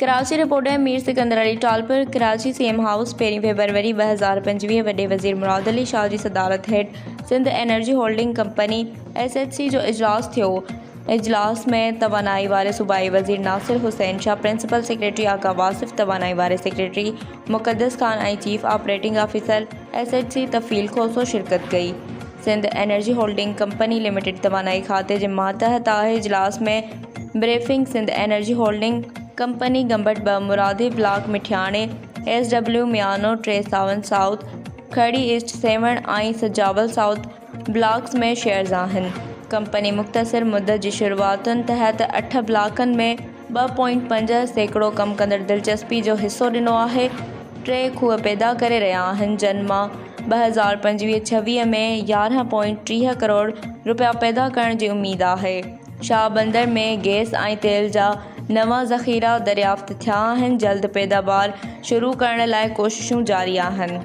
Karachi reporter Mir Sikandar Ali Talpur Karachi CM house 1 फरवरी 2025 वॾे वज़ीर मुराद अली शाह जी सदारत हेठ Sindh energy holding company SHC जो इजलास थियो। इजलास में तवानाई वारे सूबाई वज़ीर नासिर हुसैन शाह, प्रिंसिपल सेक्रेटरी आका वासिफ, तवानाई वारे सेक्रेटरी मुक़द्दस खान ऐं chief operating officer SHC Tufail Khoso शिरकत कई। Sindh energy holding company limited तवानाई खाते जे मातहत आहे। इजलास में briefing Sindh energy holding company Gambat 2 Muradi block मिठियाणे SW Miano 3 Sawan south Khadi east 7 ऐं सजावल साउथ ब्लॉक्स में शेयर्स आहिनि। कंपनी मुख़्तसिर मुद्दत जी शुरूआतुनि तहत 8 ब्लॉकनि में 2.5% कम कंदड़ दिलचस्पी जो हिस्सो ॾिनो आहे। 3 खूह पैदा करे रहिया आहिनि, जिन मां 2025-26 में 11.30 करोड़ रुपया पैदा करण जी उम्मीद आहे। शाह बंदर में गैस ऐं तेल जा नवां ज़ख़ीरा दरियाफ़्त थिया आहिनि। जल्द पैदावार शुरू करण लाइ कोशिशूं जारी आहिनि।